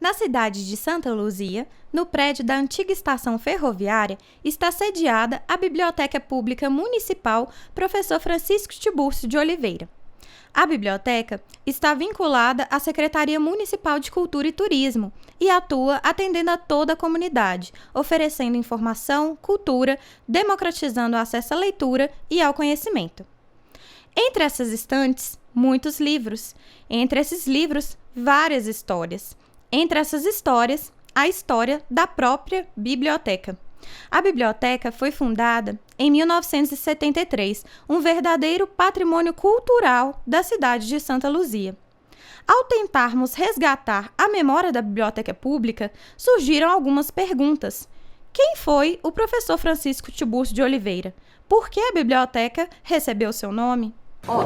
Na cidade de Santa Luzia, no prédio da antiga estação ferroviária, está sediada a Biblioteca Pública Municipal Professor Francisco Tiburcio de Oliveira. A biblioteca está vinculada à Secretaria Municipal de Cultura e Turismo e atua atendendo a toda a comunidade, oferecendo informação, cultura, democratizando o acesso à leitura e ao conhecimento. Entre essas estantes, muitos livros. Entre esses livros, várias histórias. Entre essas histórias, a história da própria biblioteca. A biblioteca foi fundada em 1973, um verdadeiro patrimônio cultural da cidade de Santa Luzia. Ao tentarmos resgatar a memória da biblioteca pública, surgiram algumas perguntas. Quem foi o professor Francisco Tiburcio de Oliveira? Por que a biblioteca recebeu seu nome?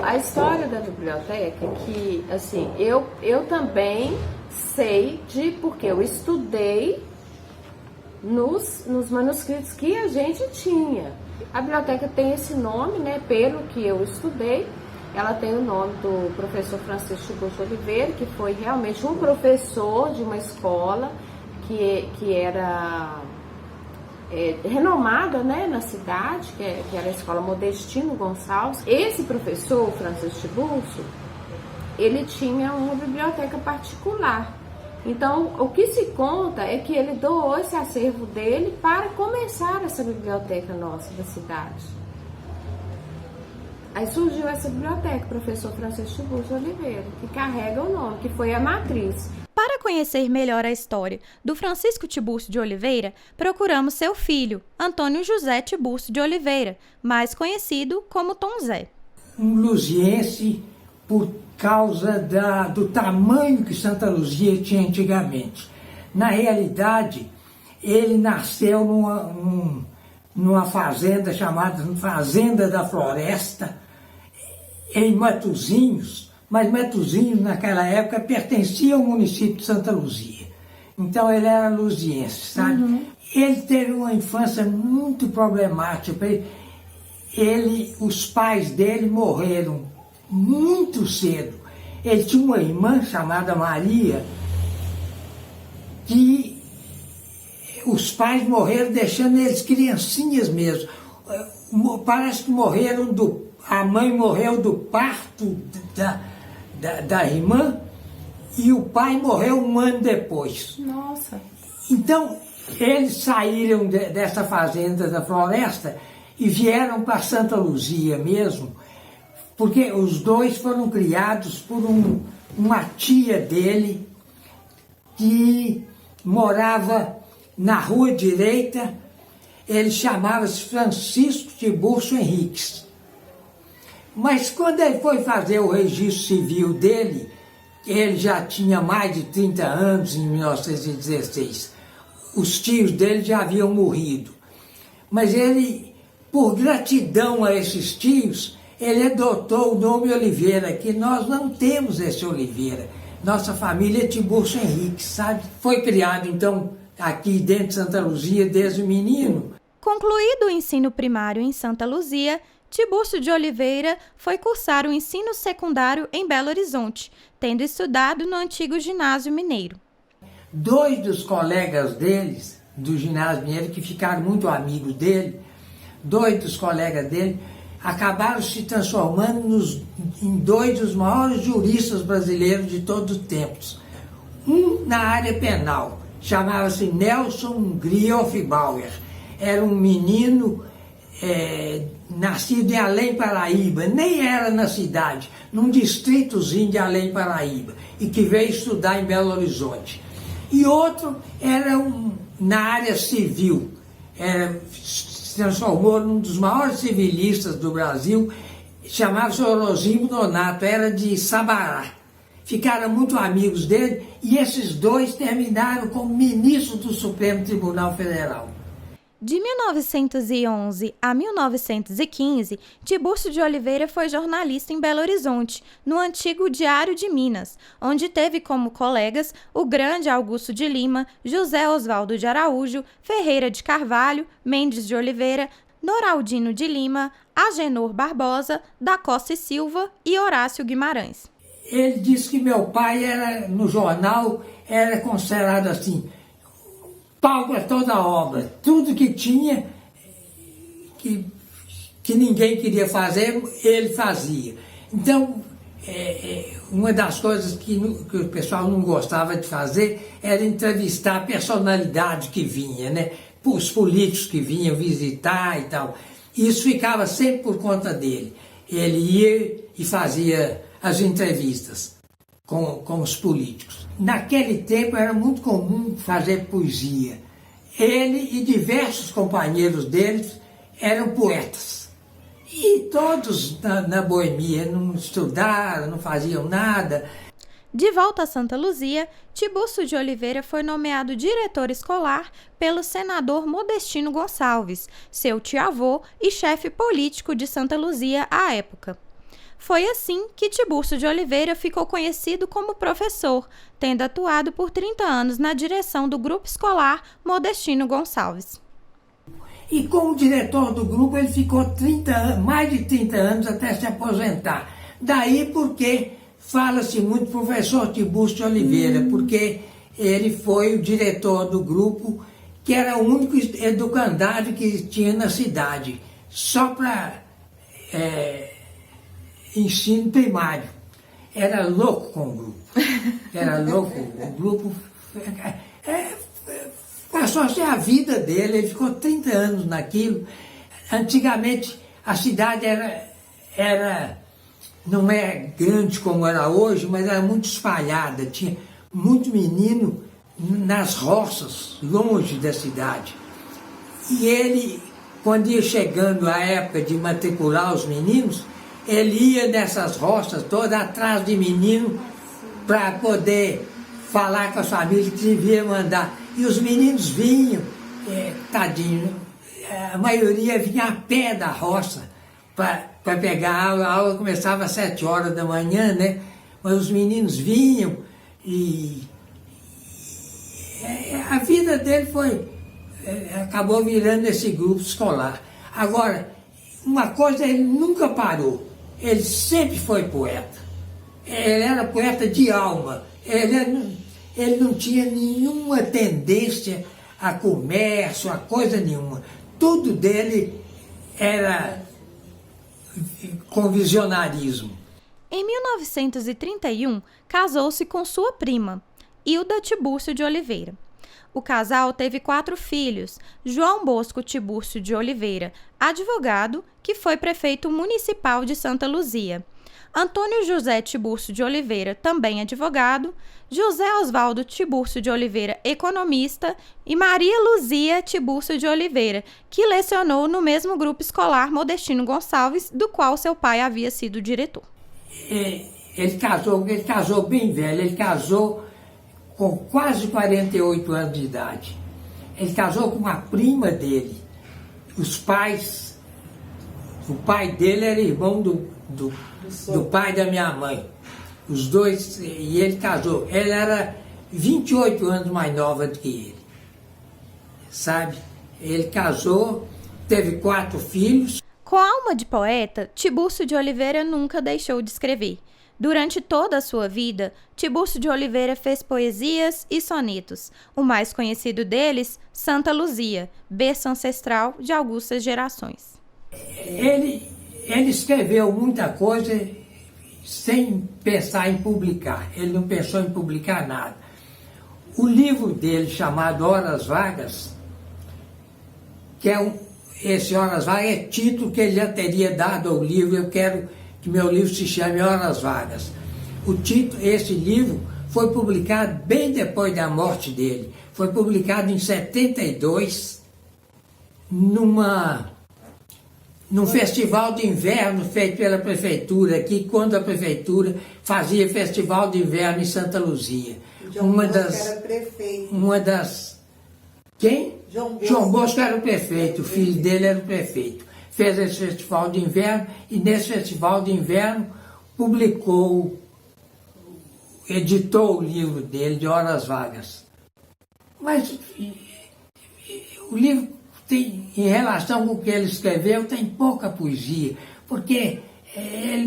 A história da biblioteca é que, assim, eu também sei porque eu estudei nos manuscritos que a gente tinha. A biblioteca tem esse nome, né, pelo que eu estudei. Ela tem o nome do professor Francisco Tiburcio Oliveira, que foi realmente um professor de uma escola que era renomada, né, na cidade, que era a escola Modestino Gonçalves. Esse professor, Francisco Tiburcio, ele tinha uma biblioteca particular. Então, o que se conta é que ele doou esse acervo dele para começar essa biblioteca nossa da cidade. Aí surgiu essa biblioteca, professor Francisco Tiburcio Oliveira, que carrega o nome, que foi a matriz. Para conhecer melhor a história do Francisco Tiburcio de Oliveira, procuramos seu filho, Antônio José Tiburcio de Oliveira, mais conhecido como Tom Zé. Um luziense por causa do tamanho que Santa Luzia tinha antigamente. Na realidade, ele nasceu numa fazenda chamada Fazenda da Floresta, em Matozinhos, mas Matozinhos naquela época pertencia ao município de Santa Luzia. Então ele era luziense, sabe? Uhum. Ele teve uma infância muito problemática. Os pais dele morreram muito cedo. Ele tinha uma irmã chamada Maria, que os pais morreram deixando eles criancinhas mesmo. Parece que a mãe morreu do parto da irmã e o pai morreu um ano depois. Nossa! Então, eles saíram dessa fazenda da floresta e vieram para Santa Luzia mesmo, porque os dois foram criados por uma tia dele que morava na Rua Direita. Ele chamava-se Francisco Tiburcio Henriques. Mas quando ele foi fazer o registro civil dele, ele já tinha mais de 30 anos, em 1916. Os tios dele já haviam morrido. Mas ele, por gratidão a esses tios, ele adotou o nome Oliveira, que nós não temos esse Oliveira. Nossa família é Tiburcio Henrique, sabe? Foi criado, então, aqui dentro de Santa Luzia desde menino. Concluído o ensino primário em Santa Luzia, Tiburcio de Oliveira foi cursar o ensino secundário em Belo Horizonte, tendo estudado no antigo Ginásio Mineiro. Dois dos colegas deles, do Ginásio Mineiro, que ficaram muito amigos dele, dois dos colegas dele, acabaram se transformando em dois dos maiores juristas brasileiros de todos os tempos. Um na área penal, chamava-se Nelson Grioff Bauer. Era um menino nascido em Além Paraíba, nem era na cidade, num distritozinho de Além Paraíba, e que veio estudar em Belo Horizonte. E outro era na área civil, se transformou num dos maiores civilistas do Brasil, chamava-se Orozimo Donato, era de Sabará. Ficaram muito amigos dele e esses dois terminaram como ministros do Supremo Tribunal Federal. De 1911 a 1915, Tiburcio de Oliveira foi jornalista em Belo Horizonte, no antigo Diário de Minas, onde teve como colegas o grande Augusto de Lima, José Osvaldo de Araújo, Ferreira de Carvalho, Mendes de Oliveira, Noraldino de Lima, Agenor Barbosa, da Costa e Silva e Horácio Guimarães. ele disse que meu pai era, no jornal, era considerado assim, pau para toda a obra. Tudo que tinha, que ninguém queria fazer, ele fazia. Então, uma das coisas que o pessoal não gostava de fazer era entrevistar a personalidade que vinha, né? Os políticos que vinham visitar e tal. Isso ficava sempre por conta dele. Ele ia e fazia as entrevistas com os políticos. Naquele tempo era muito comum fazer poesia. Ele e diversos companheiros deles eram poetas. E todos na boemia não estudaram, não faziam nada. De volta a Santa Luzia, Tiburcio de Oliveira foi nomeado diretor escolar pelo senador Modestino Gonçalves, seu tio-avô e chefe político de Santa Luzia à época. Foi assim que Tiburcio de Oliveira ficou conhecido como professor, tendo atuado por 30 anos na direção do grupo escolar Modestino Gonçalves. E como diretor do grupo ele ficou mais de 30 anos até se aposentar. Daí porque fala-se muito professor Tiburcio de Oliveira, porque ele foi o diretor do grupo, que era o único educandário que tinha na cidade, só para ensino primário. Era louco com o grupo. Era louco. O grupo passou a ser a vida dele, ele ficou 30 anos naquilo. Antigamente a cidade não é grande como era hoje, mas era muito espalhada. Tinha muito menino nas roças, longe da cidade. E ele, quando ia chegando a época de matricular os meninos, ele ia nessas roças todas atrás de menino para poder falar com as famílias que devia mandar. E os meninos vinham, tadinho, a maioria vinha a pé da roça para pegar a aula. A aula começava às 7 horas da manhã, né? Mas os meninos vinham e a vida dele acabou virando esse grupo escolar. Agora, uma coisa, ele nunca parou. Ele sempre foi poeta. Ele era poeta de alma. Ele não tinha nenhuma tendência a comércio, a coisa nenhuma. Tudo dele era com visionarismo. Em 1931, casou-se com sua prima, Hilda Tiburcio de Oliveira. O casal teve 4 filhos: João Bosco Tiburcio de Oliveira, advogado, que foi prefeito municipal de Santa Luzia; Antônio José Tiburcio de Oliveira, também advogado; José Osvaldo Tiburcio de Oliveira, economista; e Maria Luzia Tiburcio de Oliveira, que lecionou no mesmo grupo escolar Modestino Gonçalves, do qual seu pai havia sido diretor. Ele casou bem velho, ele casou com quase 48 anos de idade. Ele casou com uma prima dele. O pai dele era irmão do pai da minha mãe. Os dois, e ele casou. Ela era 28 anos mais nova do que ele. Sabe? Ele casou, teve 4 filhos. Com a alma de poeta, Tiburcio de Oliveira nunca deixou de escrever. Durante toda a sua vida, Tiburcio de Oliveira fez poesias e sonetos. O mais conhecido deles, Santa Luzia, berço ancestral de augustas gerações. Ele escreveu muita coisa sem pensar em publicar. Ele não pensou em publicar nada. O livro dele, chamado Horas Vagas, esse Horas Vagas é título que ele já teria dado ao livro. Eu quero que meu livro se chame Horas Vagas. Esse livro foi publicado bem depois da morte dele. Foi publicado em 72, num festival de inverno feito pela prefeitura aqui, quando a prefeitura fazia festival de inverno em Santa Luzia. Era prefeito. Quem? João Bosco era o prefeito, o filho dele era o prefeito. Fez esse festival de inverno e nesse festival de inverno editou o livro dele, de Horas Vagas. Mas o livro tem, em relação com o que ele escreveu, tem pouca poesia, porque ele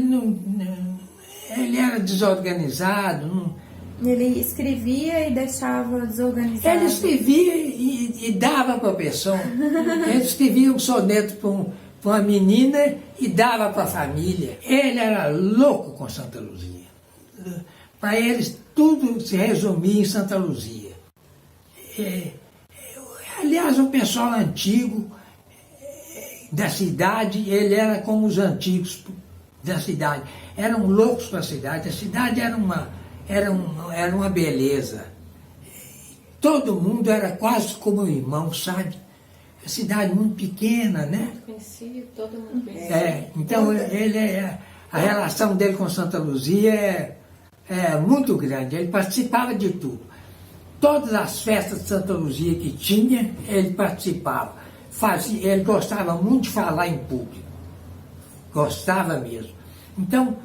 ele era desorganizado. Ele escrevia e deixava desorganizado. Ele escrevia e dava para a pessoa. Ele escrevia um soneto para uma menina e dava para a família. Ele era louco com Santa Luzia. Para eles, tudo se resumia em Santa Luzia. Aliás, o pessoal antigo da cidade, ele era como os antigos da cidade. Eram loucos para a cidade. A cidade era uma beleza. Todo mundo era quase como um irmão, sabe? A cidade muito pequena, né? Conhecia, todo mundo conhecia. Então a relação dele com Santa Luzia é muito grande. Ele participava de tudo. Todas as festas de Santa Luzia que tinha, ele participava. Ele gostava muito de falar em público. Gostava mesmo. Então,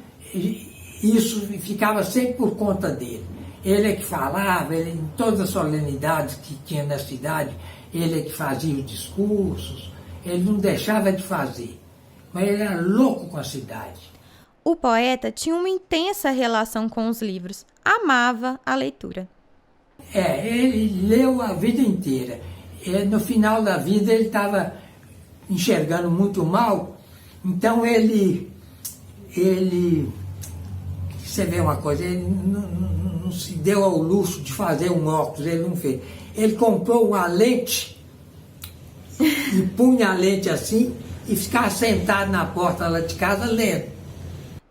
isso ficava sempre por conta dele. Ele é que falava, em todas as solenidades que tinha na cidade, ele é que fazia os discursos, ele não deixava de fazer. Mas ele era louco com a cidade. O poeta tinha uma intensa relação com os livros, amava a leitura. Ele leu a vida inteira. No final da vida ele estava enxergando muito mal, então você vê uma coisa, ele não se deu ao luxo de fazer um óculos, ele não fez. Ele comprou uma lente e punha a lente assim e ficava sentado na porta lá de casa lendo.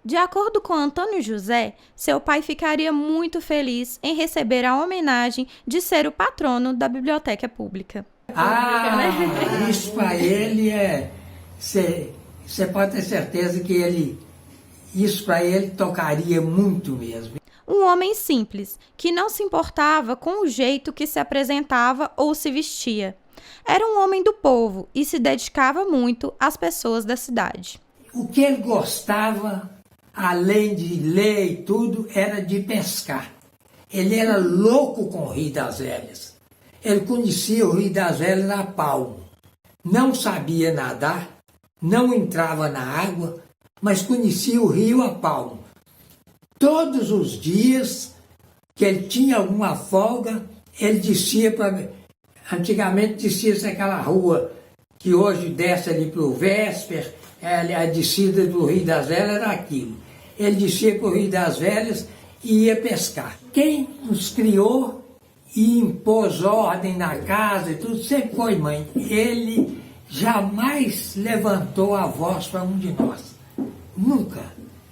De acordo com Antônio José, seu pai ficaria muito feliz em receber a homenagem de ser o patrono da biblioteca pública. Isso para ele você pode ter certeza que isso para ele tocaria muito mesmo. Um homem simples, que não se importava com o jeito que se apresentava ou se vestia. Era um homem do povo e se dedicava muito às pessoas da cidade. O que ele gostava, além de ler e tudo, era de pescar. Ele era louco com o Rio das Velhas. Ele conhecia o Rio das Velhas a palmo. Não sabia nadar, não entrava na água, mas conhecia o rio a palmo. Todos os dias que ele tinha alguma folga, ele descia para... Antigamente descia-se aquela rua que hoje desce ali para o Vésper, a descida do Rio das Velhas era aquilo. Ele descia para o Rio das Velhas e ia pescar. Quem nos criou e impôs ordem na casa e tudo, sempre foi mãe. Ele jamais levantou a voz para um de nós. Nunca.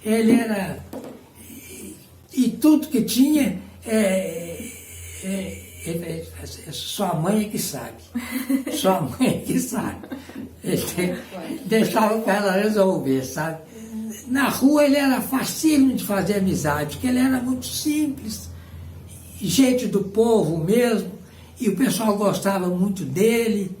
Ele era... E tudo que tinha, sua mãe é que sabe. Sua mãe é que sabe. Ele deixava para ela resolver, sabe? Na rua ele era facílimo de fazer amizade, porque ele era muito simples, gente do povo mesmo, e o pessoal gostava muito dele.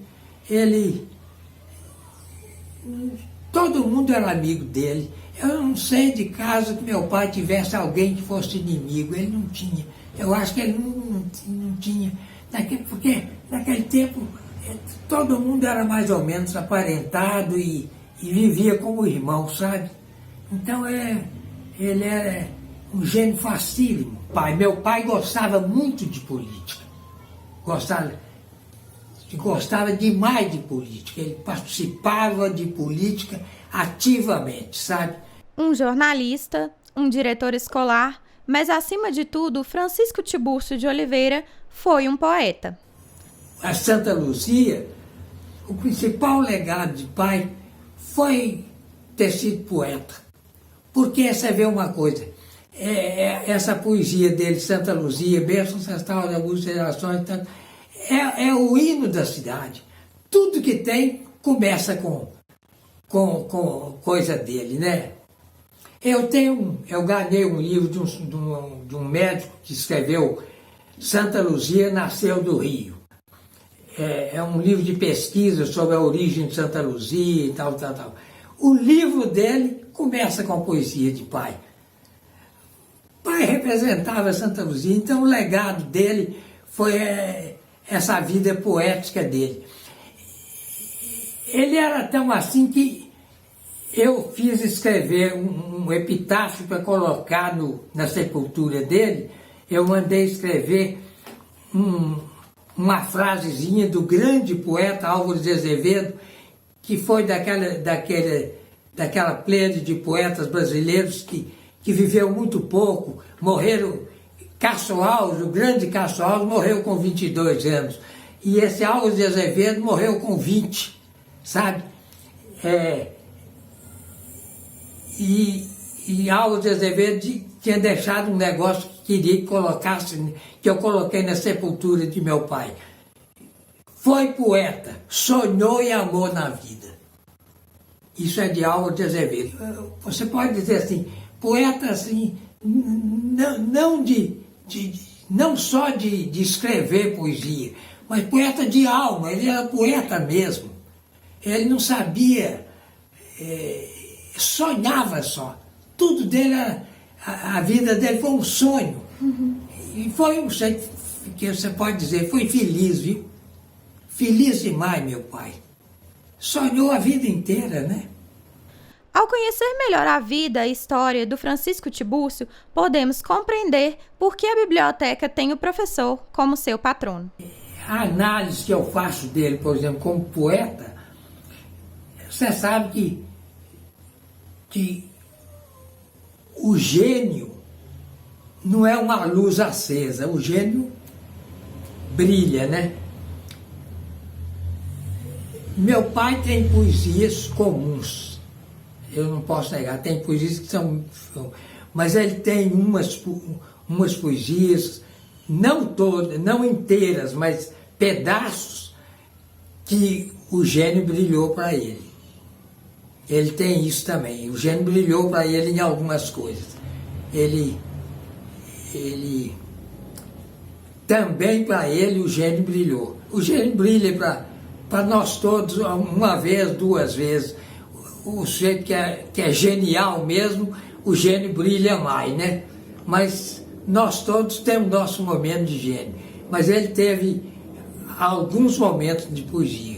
Todo mundo era amigo dele. Eu não sei de caso que meu pai tivesse alguém que fosse inimigo. Ele não tinha. Eu acho que ele não tinha. Porque naquele tempo todo mundo era mais ou menos aparentado e vivia como irmão, sabe? Então ele era um gênio facílimo. Meu pai gostava muito de política. Gostava demais de política. Ele participava de política ativamente, sabe? Um jornalista, um diretor escolar, mas acima de tudo, Francisco Tiburcio de Oliveira foi um poeta. A Santa Luzia, o principal legado de pai foi ter sido poeta. Porque você vê uma coisa, essa poesia dele, Santa Luzia, bênção ancestral das duas gerações, é o hino da cidade. Tudo que tem começa com coisa dele, né? Eu ganhei um livro de um médico que escreveu Santa Luzia Nasceu do Rio. É um livro de pesquisa sobre a origem de Santa Luzia e tal. O livro dele começa com a poesia de pai. Pai representava Santa Luzia, então o legado dele foi essa vida poética dele. Ele era tão assim que Eu fiz escrever um epitáfio para colocar na sepultura dele. Eu mandei escrever uma frasezinha do grande poeta Álvares de Azevedo, que foi daquela plede de poetas brasileiros que viveu muito pouco, morreram. Castro Alves, o grande Castro Alves, morreu com 22 anos. E esse Álvares de Azevedo morreu com 20, sabe? E Álvares de Azevedo tinha deixado um negócio que queria que colocasse, que eu coloquei na sepultura de meu pai. Foi poeta, sonhou e amou na vida. Isso é de Álvares de Azevedo. Você pode dizer assim, poeta assim, não só de escrever poesia, mas poeta de alma. Ele era poeta mesmo. Ele não sabia, sonhava só. Tudo dele, a vida dele foi um sonho. E foi um sonho que você pode dizer, foi feliz, viu? Feliz demais, meu pai. Sonhou a vida inteira, né? Ao conhecer melhor a vida e história do Francisco Tiburcio, podemos compreender por que a biblioteca tem o professor como seu patrono. A análise que eu faço dele, por exemplo, como poeta, você sabe que o gênio não é uma luz acesa, o gênio brilha, né? Meu pai tem poesias comuns. Eu não posso negar, tem poesias que são... Mas ele tem umas poesias, não todas, não inteiras, mas pedaços que o gênio brilhou para ele. Ele tem isso também, o gênio brilhou para ele em algumas coisas. Ele também para ele o gênio brilhou. O gênio brilha para nós todos uma vez, duas vezes. O sujeito que é genial mesmo, o gênio brilha mais, né? Mas nós todos temos nosso momento de gênio. Mas ele teve alguns momentos de poesia.